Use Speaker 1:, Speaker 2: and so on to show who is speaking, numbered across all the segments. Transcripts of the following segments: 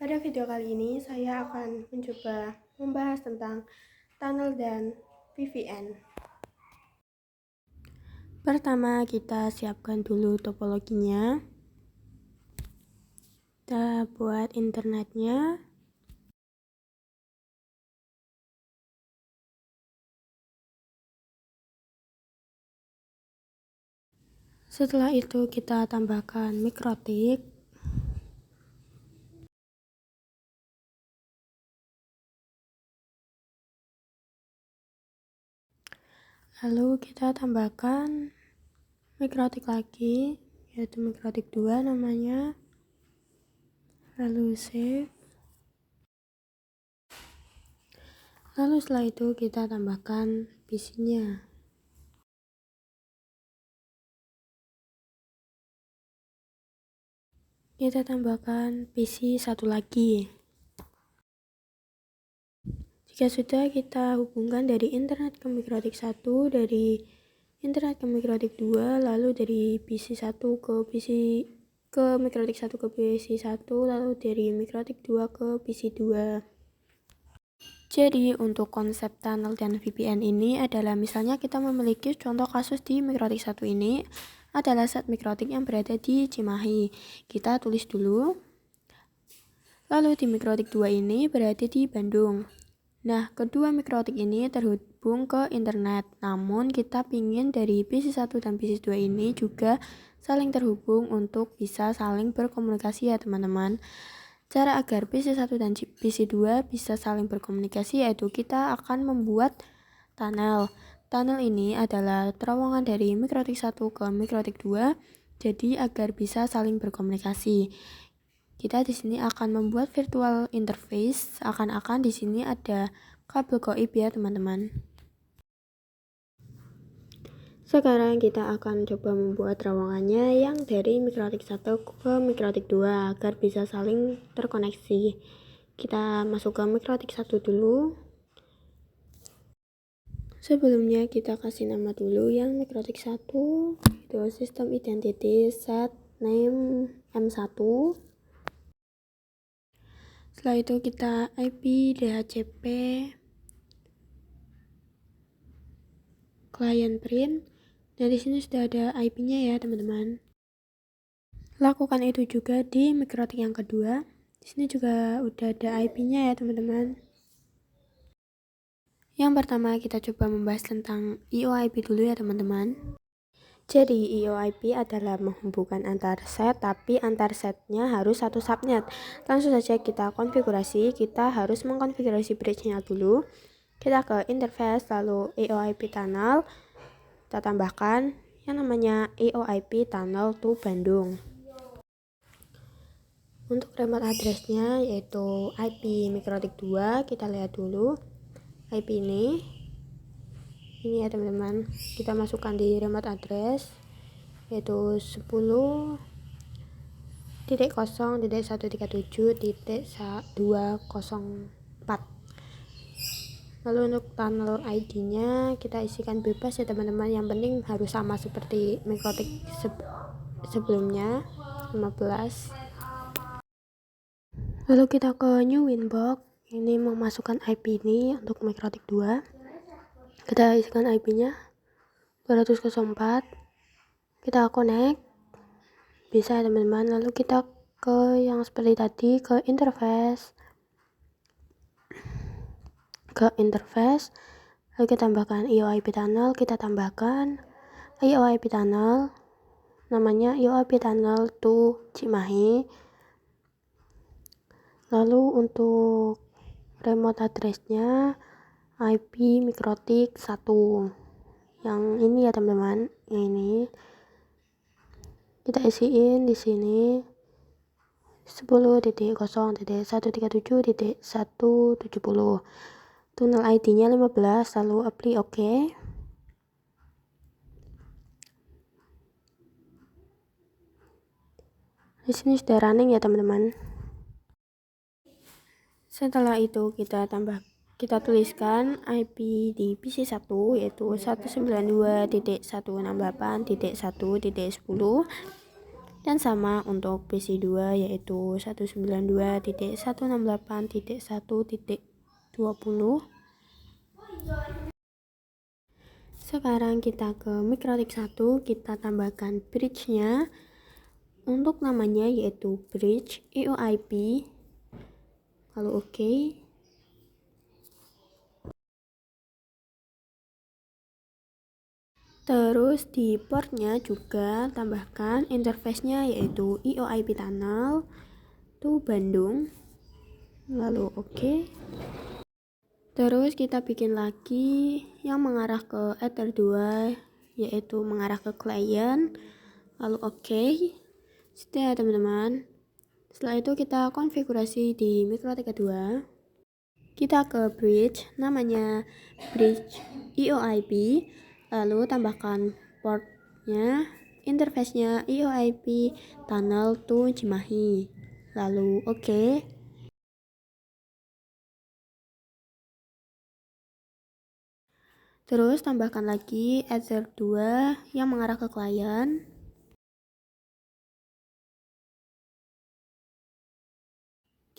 Speaker 1: Pada video kali ini saya akan mencoba membahas tentang tunnel dan VPN. Pertama, kita siapkan dulu topologinya. Kita buat internetnya. Setelah itu kita tambahkan mikrotik. Lalu kita tambahkan mikrotik lagi, yaitu mikrotik 2 namanya. Lalu save. Lalu setelah itu kita tambahkan PC-nya. Kita tambahkan PC satu lagi. Jika sudah, kita hubungkan dari internet ke mikrotik 1, dari internet ke mikrotik 2, lalu dari PC 1 ke mikrotik 1 ke PC 1, lalu dari mikrotik 2 ke PC 2. Jadi untuk konsep tunnel dan VPN ini adalah, misalnya kita memiliki contoh kasus di mikrotik 1 ini adalah set mikrotik yang berada di Cimahi. Kita tulis dulu. Lalu di mikrotik 2 ini berada di Bandung. Nah, kedua mikrotik ini terhubung ke internet. Namun kita ingin dari PC 1 dan PC 2 ini juga saling terhubung untuk bisa saling berkomunikasi ya teman-teman. Cara agar PC 1 dan PC 2 bisa saling berkomunikasi yaitu kita akan membuat tunnel. Tunnel ini adalah terowongan dari mikrotik 1 ke mikrotik 2, jadi agar bisa saling berkomunikasi. Kita di sini akan membuat virtual interface, akan di sini ada kabel goib ya teman-teman. Sekarang kita akan coba membuat terowongannya yang dari mikrotik 1 ke mikrotik 2 agar bisa saling terkoneksi. Kita masuk ke mikrotik 1 dulu. Sebelumnya kita kasih nama dulu yang mikrotik 1, itu sistem identity set name M1. Setelah itu kita IP DHCP client print. Nah, di sini sudah ada IP-nya ya, teman-teman. Lakukan itu juga di mikrotik yang kedua. Di sini juga udah ada IP-nya ya, teman-teman. Yang pertama kita coba membahas tentang IO/IP dulu ya, teman-teman. Jadi IO/IP adalah menghubungkan antar set, tapi antar setnya harus satu subnet. Langsung saja kita konfigurasi. Kita harus mengkonfigurasi bridge-nya dulu. Kita ke interface, lalu IO/IP tunnel. Kita tambahkan yang namanya IO/IP tunnel to Bandung. Untuk remote address-nya yaitu IP mikrotik 2, kita lihat dulu IP ini ya teman-teman. Kita masukkan di remote address yaitu 10.0.137.204. Lalu untuk tunnel ID-nya kita isikan bebas ya teman-teman, yang penting harus sama seperti mikrotik sebelumnya, 15. Lalu kita ke new winbox, ini memasukkan IP ini untuk mikrotik 2. Kita isikan IP-nya 200.04. Kita connect, bisa ya teman-teman. Lalu kita ke yang seperti tadi, ke interface, lalu kita tambahkan IO/IP tunnel. Kita tambahkan IO/IP tunnel, namanya IO/IP tunnel to Cimahi. Lalu untuk remote address-nya IP mikrotik 1, yang ini ya teman-teman, yang ini kita isiin di sini 10.0.137.170. Tunnel ID-nya 15, lalu apply OK. Di sini sudah running ya teman-teman. Setelah itu kita tuliskan IP di PC 1 yaitu 192.168.1.10. Dan sama untuk PC2 yaitu 192.168.1.20. Sekarang kita ke mikrotik 1, kita tambahkan bridge-nya. Untuk namanya yaitu bridge EOIP. Lalu oke. Terus di portnya juga tambahkan interface-nya yaitu EOIP tunnel to Bandung. Lalu oke. Terus kita bikin lagi yang mengarah ke Ether 2 yaitu mengarah ke client. Lalu oke. Sudah ya teman-teman. Setelah itu kita konfigurasi di mikrotik kedua. Kita ke bridge, namanya bridge EOIP. Lalu tambahkan portnya, interface-nya EOIP tunnel to Cimahi. Lalu oke. Terus tambahkan lagi Ether 2 yang mengarah ke klien.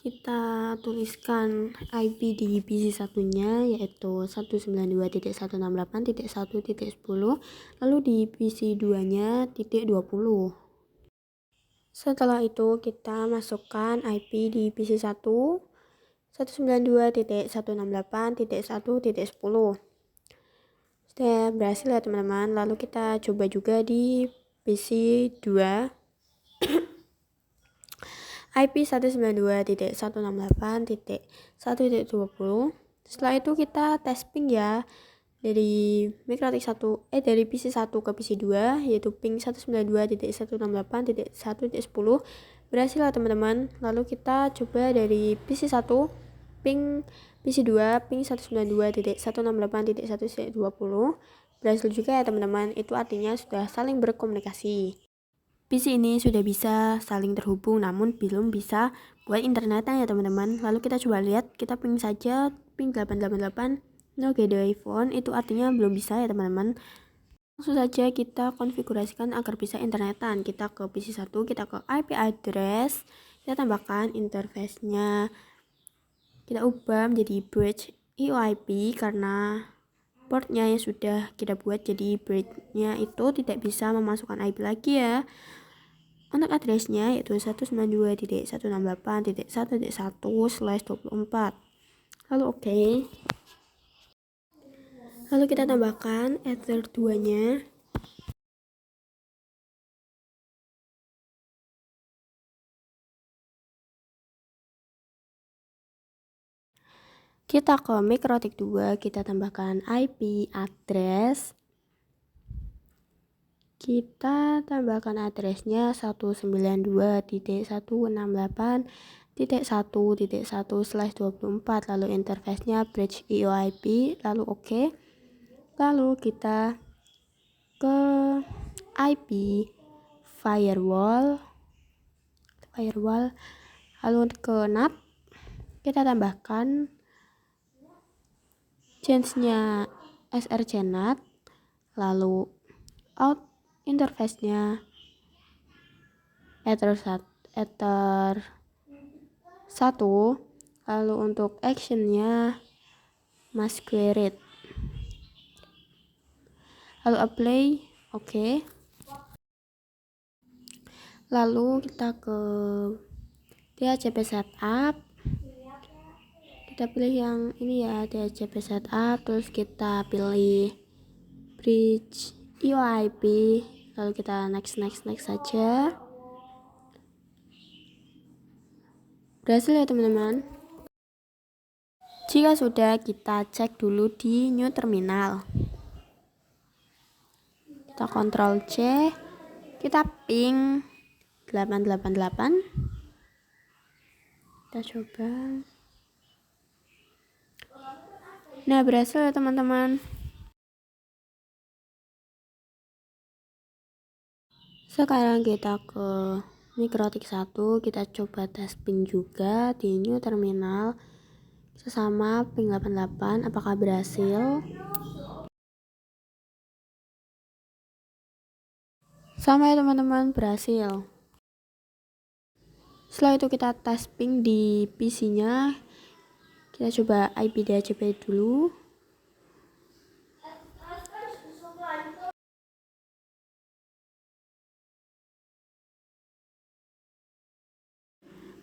Speaker 1: Kita tuliskan IP di PC satunya yaitu 192.168.1.10, lalu di PC 2-nya .20. Setelah itu kita masukkan IP di PC 1 192.168.1.10. Sudah berhasil ya teman-teman. Lalu kita coba juga di PC 2 IP 192.168.1.20. Setelah itu kita tes ping ya dari mikrotik 1 dari PC 1 ke PC 2 yaitu ping 192.168.1.10. Berhasil lah teman-teman. Lalu kita coba dari PC 1 ping PC 2 ping 192.168.1.20. Berhasil juga ya teman-teman. Itu artinya sudah saling berkomunikasi. PC ini sudah bisa saling terhubung namun belum bisa buat internetan ya teman-teman. Lalu kita coba lihat, kita ping saja ping 888 no get the iPhone, itu artinya belum bisa ya teman-teman. Langsung saja kita konfigurasikan agar bisa internetan. Kita ke PC 1, kita ke IP address, kita tambahkan interface-nya, kita ubah menjadi bridge EOIP karena portnya yang sudah kita buat, jadi bridge-nya itu tidak bisa memasukkan IP lagi ya. Untuk addressnya yaitu 192.168.1.1/24. Lalu oke. Lalu kita tambahkan Ether 2-nya. Kita ke mikrotik 2, kita tambahkan IP address. Kita tambahkan addressnya 192.168.1.1/24, lalu interface-nya bridge EOIP, lalu oke. Lalu kita ke IP firewall, lalu ke NAT, kita tambahkan change-nya SRC NAT, lalu out interface-nya Ether 1, lalu untuk action-nya masquerade, lalu apply, oke. Lalu kita ke DHCP setup, kita pilih yang ini ya, DHCP setup, terus kita pilih bridge EOIP, lalu kita next saja. Berhasil ya teman-teman. Jika sudah, kita cek dulu di new terminal. Kita Ctrl C, kita ping 888. Kita coba. Nah, berhasil ya teman-teman. Sekarang kita ke mikrotik 1, kita coba tes ping juga di new terminal. Sesama ping 88, apakah berhasil? Sama ya teman-teman, berhasil. Setelah itu kita tes ping di PC-nya. Kita coba IP DHCP dulu.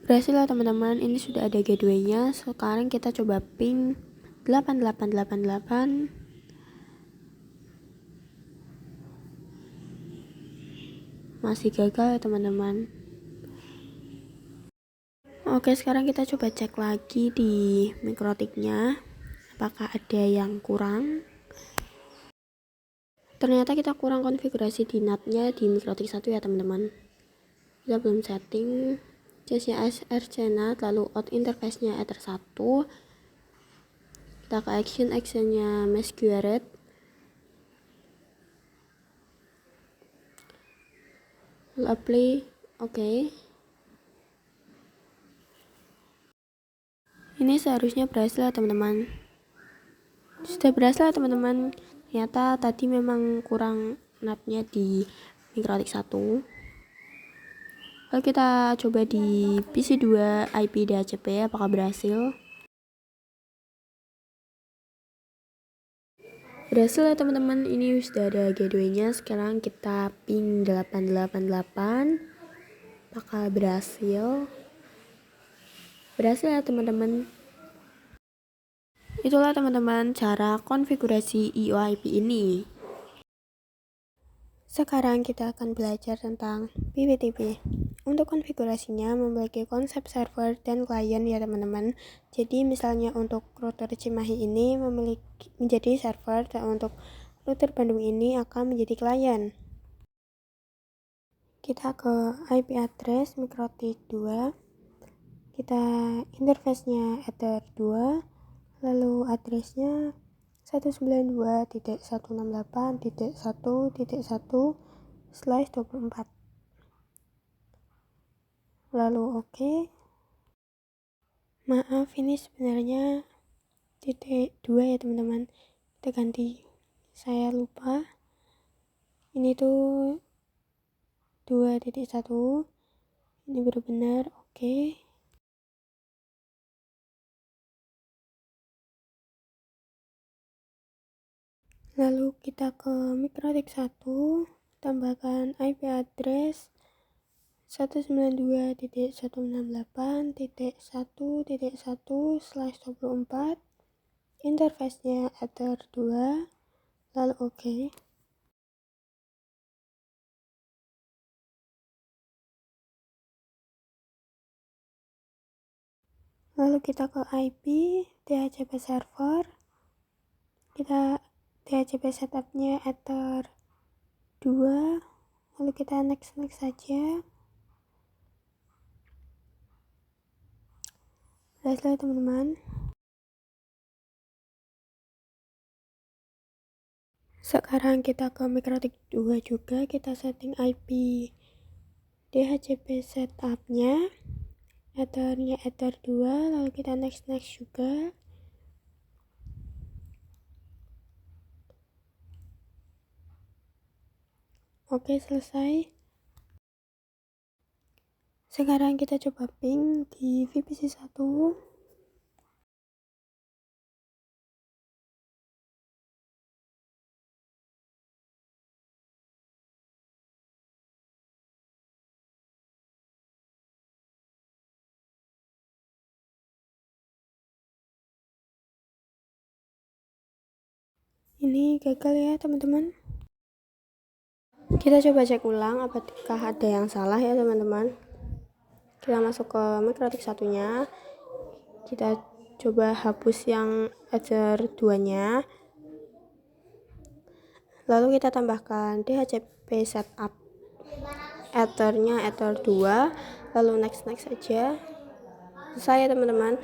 Speaker 1: Berhasil ya teman-teman, ini sudah ada gateway-nya. Sekarang kita coba ping 8888. Masih gagal ya teman-teman. Oke, sekarang kita coba cek lagi di mikrotiknya, apakah ada yang kurang. Ternyata kita kurang konfigurasi di NAT-nya di mikrotik 1 ya teman-teman. Kita belum setting chassis RC-NAT, lalu out interface-nya Ether 1. Kita ke actionnya mesh QRet. Lalu apply, oke. Ini seharusnya berhasil ya teman-teman. Sudah berhasil ya teman-teman. Ternyata tadi memang kurang NAT-nya di mikrotik 1. Lalu kita coba di PC2 IP DHCP apakah berhasil. Berhasil ya teman-teman, ini sudah ada gateway-nya. Sekarang kita ping 888. Apakah berhasil? Berhasil ya teman-teman. Itulah teman-teman cara konfigurasi IOIP ini. Sekarang kita akan belajar tentang PPTP. Untuk konfigurasinya memiliki konsep server dan klien ya teman-teman. Jadi misalnya untuk router Cimahi ini menjadi server, dan untuk router Bandung ini akan menjadi klien. Kita ke IP address mikrotik 2. Kita interface-nya Ether 2. Lalu address-nya 192.168.1.1/24. Lalu oke. Maaf, ini sebenarnya titik 2 ya teman-teman. Kita ganti. Saya lupa. Ini tuh 2.1. Ini benar-benar oke. Lalu kita ke mikrotik 1, tambahkan IP address 192.168.1.1/24, interface-nya Ether 2, lalu oke. Lalu kita ke IP DHCP server, kita DHCP setupnya Ether 2, lalu kita next saja. Berhasil teman-teman. Sekarang kita ke mikrotik 2 juga, kita setting IP DHCP setupnya Ethernya Ether 2, lalu kita next juga. Oke, selesai. Sekarang kita coba ping di VPC 1. Ini gagal ya teman-teman. Kita coba cek ulang apakah ada yang salah ya teman-teman. Kita masuk ke mikrotik 1-nya. Kita coba hapus yang Ether 2-nya. Lalu kita tambahkan DHCP setup Ethernya Ether 2, lalu next saja. Selesai ya teman-teman.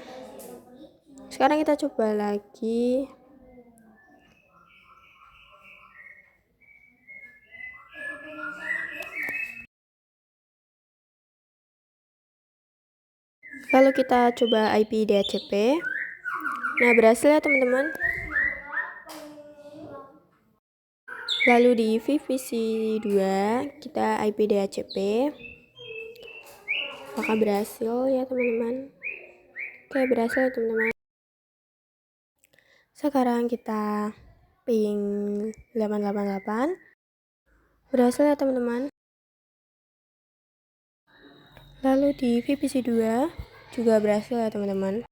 Speaker 1: Sekarang kita coba lagi. Lalu kita coba IP DHCP. Nah, berhasil ya teman-teman. Lalu di VPC 2 kita IP DHCP. Apakah berhasil ya teman-teman? Oke, berhasil ya teman-teman. Sekarang kita ping 888. Berhasil ya teman-teman. Lalu di VPC 2 juga berhasil ya teman-teman.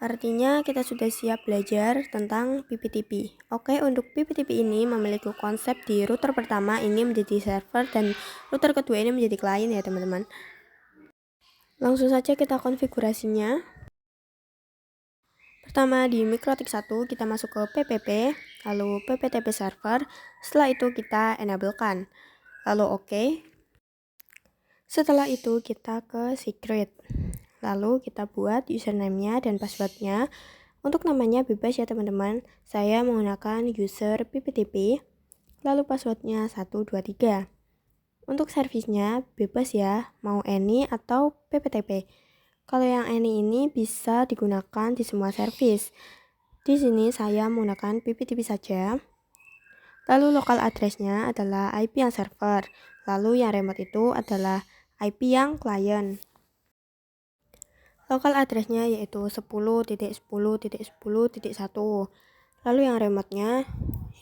Speaker 1: Artinya kita sudah siap belajar tentang PPTP. Oke, untuk PPTP ini memiliki konsep di router pertama ini menjadi server dan router kedua ini menjadi klien ya teman-teman. Langsung saja kita konfigurasinya. Pertama di MikroTik 1 kita masuk ke PPP, lalu PPTP server. Setelah itu kita enablekan. Lalu oke. Setelah itu kita ke secret. Lalu kita buat username-nya dan password-nya. Untuk namanya bebas ya teman-teman. Saya menggunakan user PPTP. Lalu password-nya 123. Untuk servisnya bebas ya, mau any atau PPTP. Kalau yang any ini bisa digunakan di semua servis. Di sini saya menggunakan PPTP saja. Lalu lokal address-nya adalah IP yang server. Lalu yang remote itu adalah IP yang client. Lokal address-nya yaitu 10.10.10.1. Lalu yang remote-nya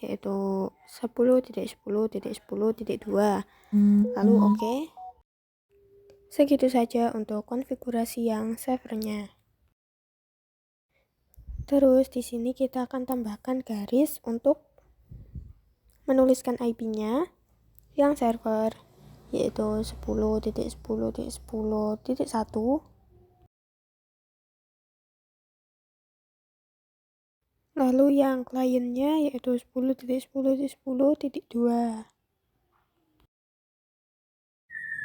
Speaker 1: yaitu 10.10.10.2. Lalu oke. Segitu saja untuk konfigurasi yang servernya. Terus di sini kita akan tambahkan garis untuk menuliskan IP-nya yang server yaitu 10.10.10.1. Lalu yang kliennya yaitu 10.10.10.2.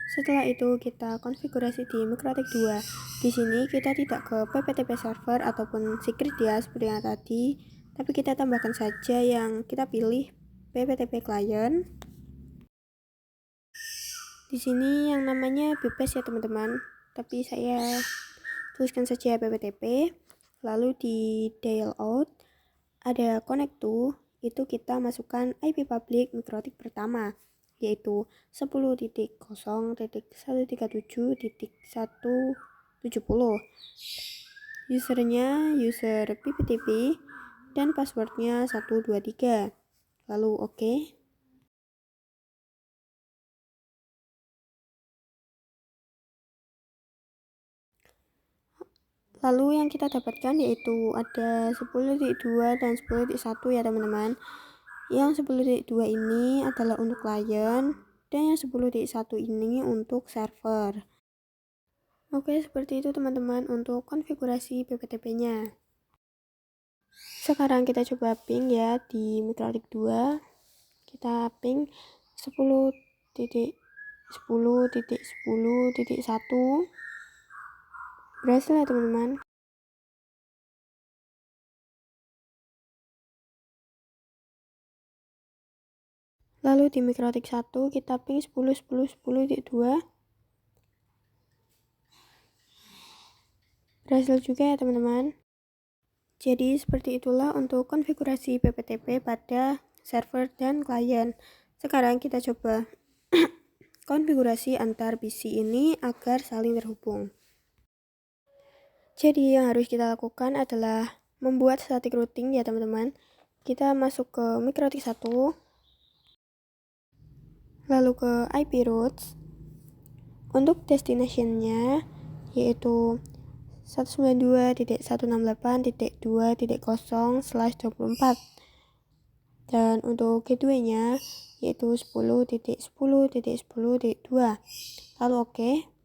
Speaker 1: Setelah itu kita konfigurasi di MikroTik 2. Di sini kita tidak ke PPTP server ataupun secret ya seperti yang tadi, tapi kita tambahkan saja yang kita pilih PPTP client. Di sini yang namanya bebas ya teman-teman, tapi saya tuliskan saja PPTP. Lalu di dial out ada connect to, itu kita masukkan IP public MikroTik pertama yaitu 10.0.137.170. Usernya user PPTP dan passwordnya 123. Lalu oke. Lalu yang kita dapatkan yaitu ada 10.2 dan 10.1 ya teman-teman. Yang 10.2 ini adalah untuk client dan yang 10.1 ini untuk server. Oke, seperti itu teman-teman untuk konfigurasi PPTP-nya. Sekarang kita coba ping ya di MikroTik 2. Kita ping 10.10.10.1. Berhasil ya teman-teman. Lalu di MikroTik 1 kita ping 10.10.10.2. Berhasil juga ya teman-teman. Jadi seperti itulah untuk konfigurasi PPTP pada server dan klien. Sekarang kita coba konfigurasi antar PC ini agar saling terhubung. Jadi yang harus kita lakukan adalah membuat static routing ya teman-teman. Kita masuk ke MikroTik 1, lalu ke IP routes. Untuk destination-nya yaitu 192.168.2.0/24. Dan untuk gateway-nya yaitu 10.10.10.2. Lalu oke.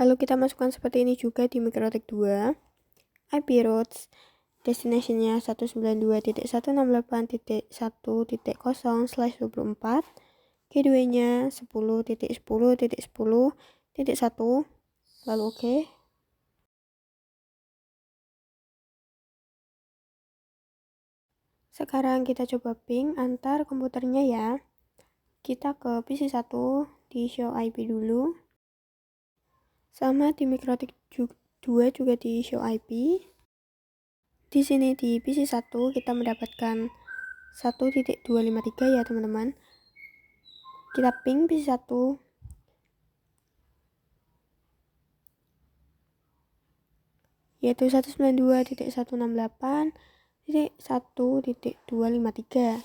Speaker 1: Lalu kita masukkan seperti ini juga di MikroTik 2. IP routes destination-nya 192.168.1.0/24. Gateway-nya 10.10.10.1. Lalu oke. Sekarang kita coba ping antar komputernya ya. Kita ke PC 1 di show IP dulu. Sama di Mikrotik 2 juga di show IP. Di sini di PC1 kita mendapatkan 1.253 ya teman-teman. Kita ping PC1 yaitu 192.168.1.253.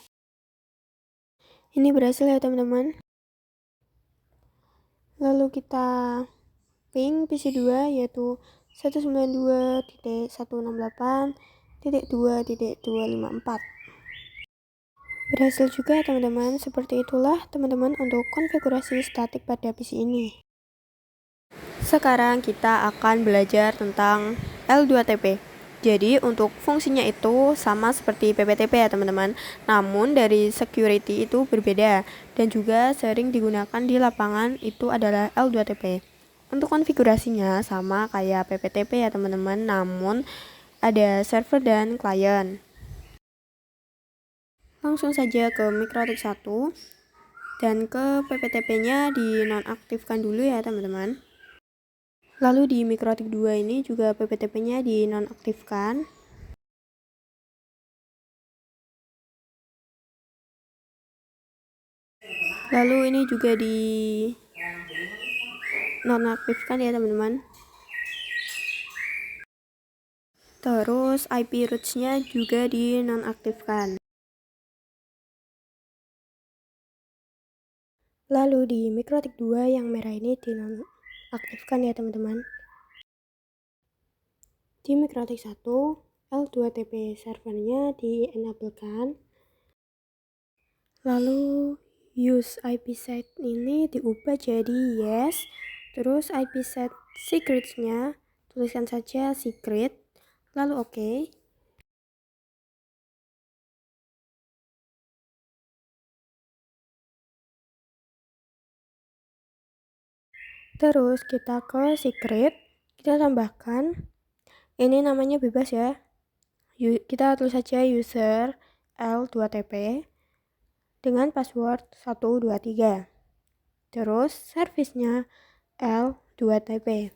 Speaker 1: Ini berhasil ya teman-teman. Lalu kita ping PC2 yaitu 192.168.2.254. Berhasil juga teman-teman. Seperti itulah teman-teman untuk konfigurasi statik pada PC ini. Sekarang kita akan belajar tentang L2TP. Jadi untuk fungsinya itu sama seperti PPTP ya teman-teman, namun dari security itu berbeda dan juga sering digunakan di lapangan itu adalah L2TP. Untuk konfigurasinya sama kayak PPTP ya teman-teman, namun ada server dan klien. Langsung saja ke Mikrotik 1 dan ke PPTP-nya dinonaktifkan dulu ya teman-teman. Lalu di Mikrotik 2 ini juga PPTP-nya dinonaktifkan. Lalu ini juga di nonaktifkan ya teman-teman. Terus IP roots-nya juga dinonaktifkan. Lalu di Mikrotik 2 yang merah ini dinonaktifkan ya teman-teman. Di Mikrotik 1 L2TP servernya di-enablekan. Lalu use IP set ini diubah jadi yes. Terus IP set secrets-nya tuliskan saja secret. Lalu oke. Terus kita ke secret, kita tambahkan, ini namanya bebas ya, kita tulis saja user L2TP dengan password 123. Terus service-nya L2TP.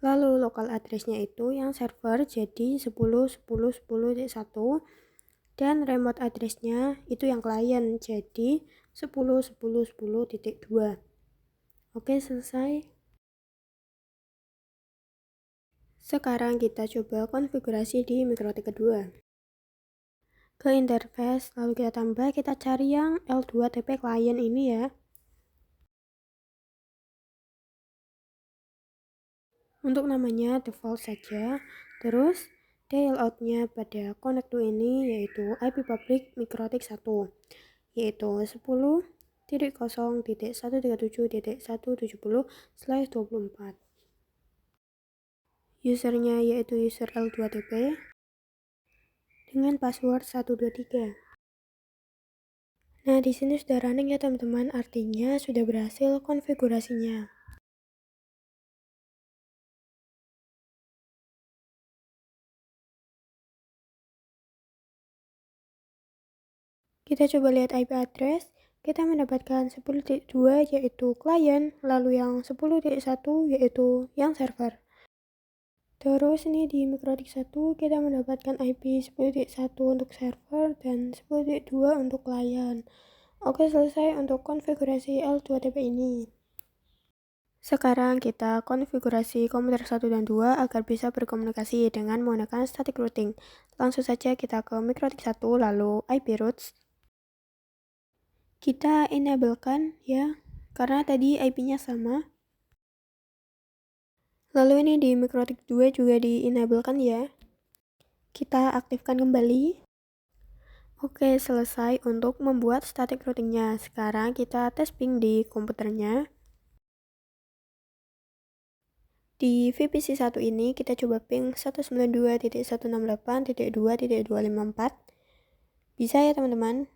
Speaker 1: Lalu local address-nya itu yang server jadi 10.10.10.1 dan remote address-nya itu yang klien jadi 10.10.10.2. Oke, selesai. Sekarang kita coba konfigurasi di Mikrotik kedua. Ke interface, lalu kita cari yang L2TP client ini ya. Untuk namanya default saja. Terus layout-nya pada connect to ini yaitu IP public Mikrotik 1 yaitu 10.0.137.170/24. Usernya yaitu user L2TP dengan password 123. Nah, di sini sudah running ya teman-teman, artinya sudah berhasil konfigurasinya. Kita coba lihat IP address, kita mendapatkan 10.2 yaitu klien, lalu yang 10.1 yaitu yang server. Terus ini di Mikrotik 1 kita mendapatkan IP 10.1 untuk server dan 10.2 untuk klien. Oke, selesai untuk konfigurasi L2TP ini. Sekarang kita konfigurasi komputer 1 dan 2 agar bisa berkomunikasi dengan menggunakan static routing. Langsung saja kita ke Mikrotik 1 lalu IP roots. Kita enablekan ya, karena tadi IP-nya sama. Lalu ini di Mikrotik 2 juga di-enablekan ya. Kita aktifkan kembali. Oke, selesai untuk membuat static routingnya. Sekarang kita tes ping di komputernya. Di VPC 1 ini kita coba ping 192.168.2.254. Bisa ya teman-teman.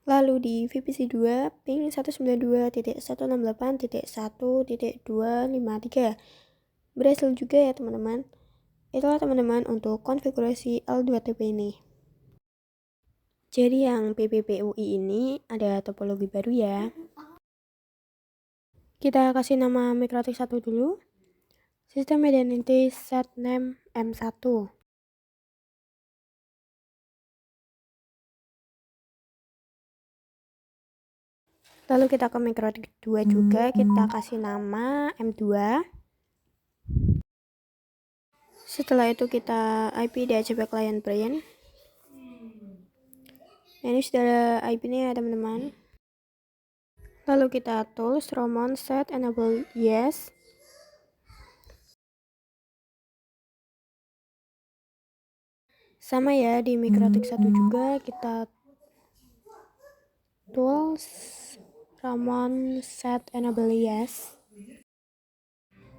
Speaker 1: Lalu di VPC 2 ping 192.168.1.253. Berhasil juga ya teman-teman. Itulah teman-teman untuk konfigurasi L2TP ini. Jadi yang PPPUI ini ada topologi baru ya. Kita kasih nama mikrotik 1 dulu. Sistem identity set name M1. Lalu kita ke mikrotik 2 juga, kita kasih nama M2. Setelah itu kita IP DHCP client brain. Nah, ini sudah ada IP-nya ya teman-teman. Lalu kita tools Roman set enable yes. Sama ya di mikrotik 1 juga, kita tools Roman set enable yes.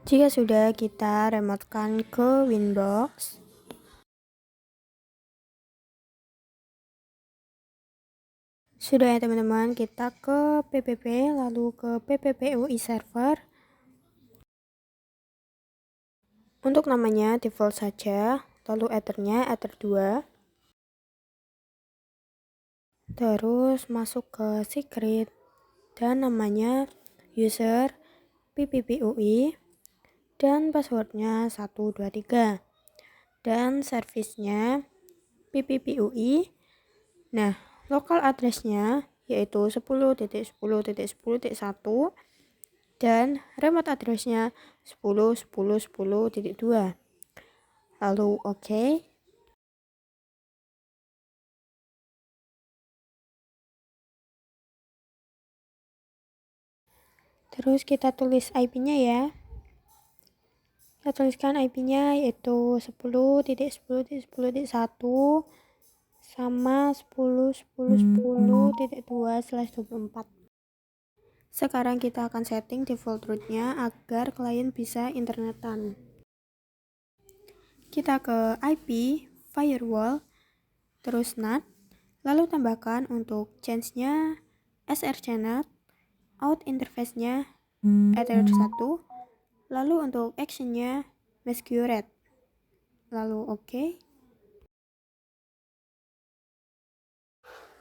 Speaker 1: Jika sudah, kita remotekan ke Winbox. Sudah ya teman-teman, kita ke PPP, lalu ke PPPUI server. Untuk namanya default saja, lalu ethernya ether 2. Terus masuk ke secret dan namanya user PPPUI dan passwordnya 123 dan servicenya PPPUI. Nah, local addressnya yaitu 10.10.10.1 dan remote addressnya 10.10.10.2. Lalu oke. Terus kita tulis IP-nya ya. Kita tuliskan IP-nya yaitu 10.10.10.1 sama 10.10.10.2/24. Sekarang kita akan setting default root-nya agar klien bisa internetan. Kita ke IP, firewall, terus NAT, lalu tambahkan untuk change-nya srcnet, out interface-nya ether 1, lalu untuk action-nya masquerade, lalu oke.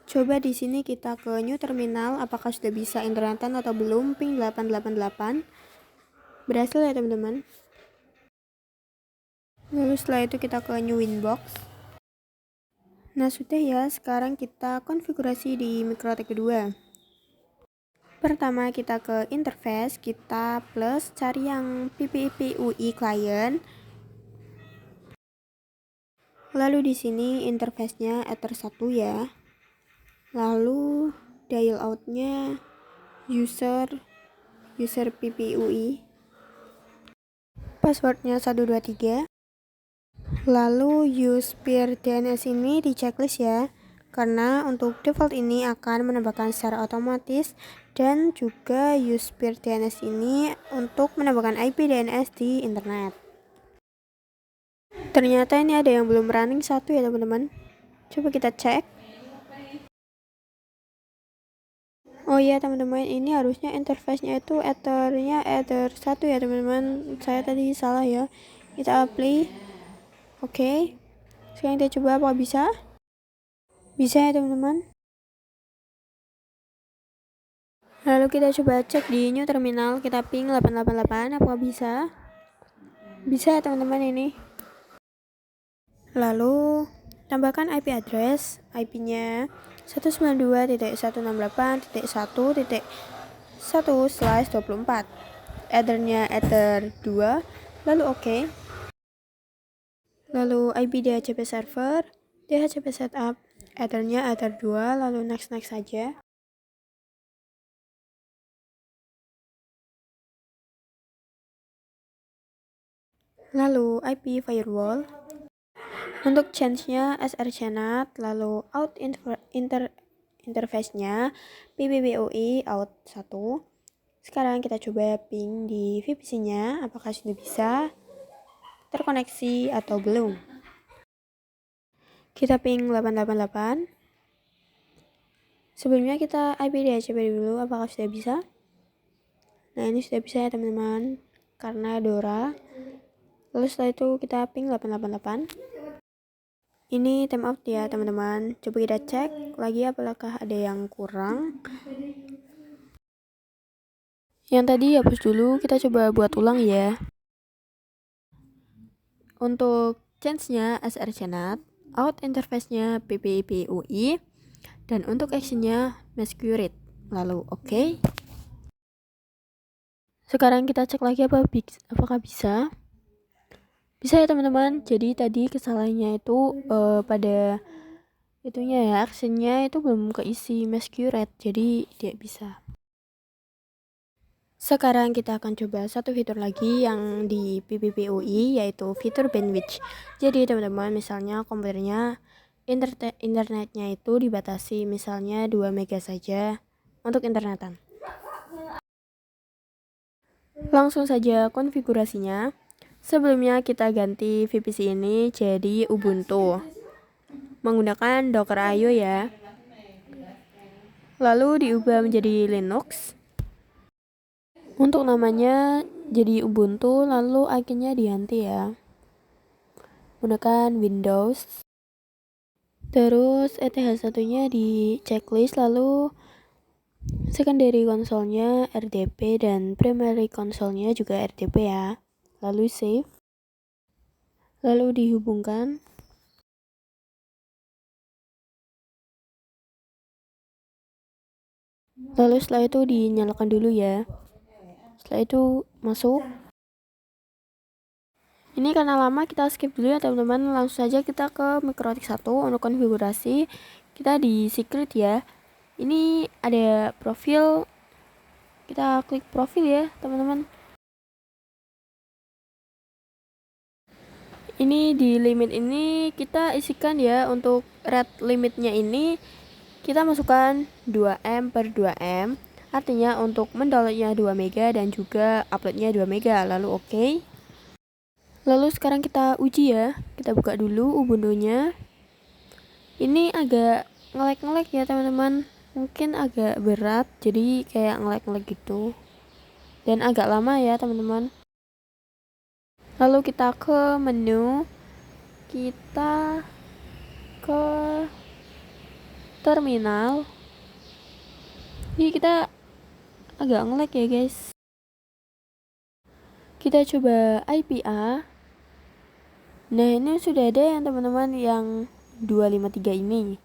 Speaker 1: Coba di sini kita ke new terminal, apakah sudah bisa internetan atau belum. Ping 888 berhasil ya teman-teman. Lalu setelah itu kita ke new Winbox. Nah sudah ya, sekarang kita konfigurasi di mikrotik kedua. Pertama kita ke interface, kita plus cari yang PPPUI client. Lalu di sini interface-nya ether 1 ya. Lalu dial out-nya user PPUI. Passwordnya 123. Lalu use peer DNS ini di checklist ya, karena untuk default ini akan menambahkan secara otomatis, dan juga use peer DNS ini untuk menambahkan IP DNS di internet. Ternyata ini ada yang belum running 1 ya teman-teman. Coba kita cek. Oh iya teman-teman, ini harusnya interface-nya itu ethernya ether 1 ya teman-teman. Saya tadi salah ya. Kita apply. Oke. Sekarang kita coba apa bisa? Bisa ya teman-teman. Lalu kita coba cek di new terminal, kita ping 888, apakah bisa? Bisa ya teman-teman ini. Lalu tambahkan IP address, IP-nya 192.168.1.1/24. Ethernya ether 2, lalu oke. Lalu IP DHCP server, DHCP setup, ethernya ether 2, lalu next saja. Lalu IP firewall. Untuk change-nya srcnet, lalu out interface-nya PPPUI out 1. Sekarang kita coba ping di VPC-nya, apakah sudah bisa terkoneksi atau belum. Kita ping 888. Sebelumnya kita IP DHCP dulu, apakah sudah bisa? Nah ini sudah bisa ya teman-teman, karena Dora. Lalu setelah itu kita ping 888. Ini timeout ya teman-teman. Coba kita cek lagi apakah ada yang kurang. Yang tadi hapus dulu, kita coba buat ulang ya. Untuk change-nya srcnat, out interface-nya ppipui, dan untuk action-nya masquerade. Lalu oke. Sekarang kita cek lagi apakah bisa. Bisa ya teman-teman. Jadi tadi kesalahannya itu pada itunya ya, actionnya itu belum keisi masquerade, jadi tidak bisa. Sekarang kita akan coba satu fitur lagi yang di ppipui, yaitu fitur bandwidth. Jadi teman-teman, misalnya komputernya internetnya itu dibatasi misalnya 2 mega saja untuk internetan. Langsung saja konfigurasinya. Sebelumnya kita ganti VPC ini jadi Ubuntu menggunakan Docker IO ya. Lalu diubah menjadi Linux. Untuk namanya jadi Ubuntu, lalu ikonnya diganti ya. Menggunakan Windows. Terus ETH1-nya di checklist, lalu secondary konsolnya RDP dan primary konsolnya juga RDP ya. Lalu save. Lalu dihubungkan. Lalu setelah itu dinyalakan dulu ya. Setelah itu masuk. Ini karena lama, kita skip dulu ya teman-teman. Langsung saja kita ke Mikrotik 1 untuk konfigurasi. Kita di secret ya. Ini ada profil. Kita klik profil ya teman-teman. Ini di limit ini kita isikan ya. Untuk rate limitnya ini kita masukkan 2M per 2M. Artinya untuk mendownloadnya 2 mega dan juga uploadnya 2 mega. Lalu oke. Lalu sekarang kita uji ya. Kita buka dulu Ubuntu-nya. Ini agak nge-lag ya teman-teman. Mungkin agak berat, jadi kayak nge-lag gitu. Dan agak lama ya teman-teman. Lalu kita ke menu. Kita ke terminal. Ini kita agak nge-lag ya guys. Kita coba IPA. Nah, ini sudah ada yang teman-teman yang 253 ini.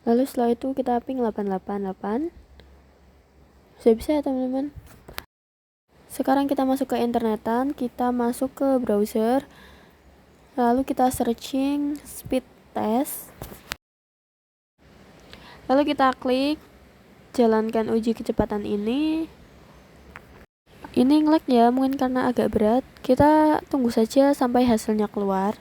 Speaker 1: Lalu setelah itu kita ping 888. Sudah bisa ya teman-teman. Sekarang kita masuk ke internetan, kita masuk ke browser. Lalu kita searching speed test. Lalu kita klik jalankan uji kecepatan ini. Ini nge-lag ya, mungkin karena agak berat. Kita tunggu saja sampai hasilnya keluar.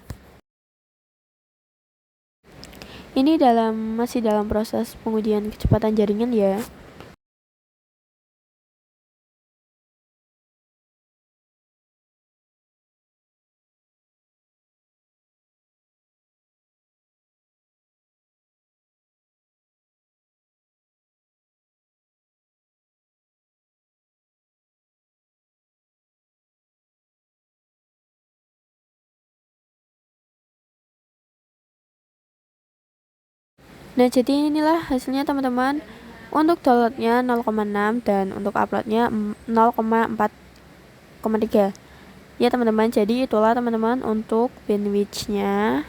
Speaker 1: Ini masih dalam proses pengujian kecepatan jaringan ya. Nah, jadi inilah hasilnya teman-teman. Untuk downloadnya 0,6 dan untuk uploadnya 0,4,3 ya teman-teman. Jadi itulah teman-teman untuk bandwidth-nya.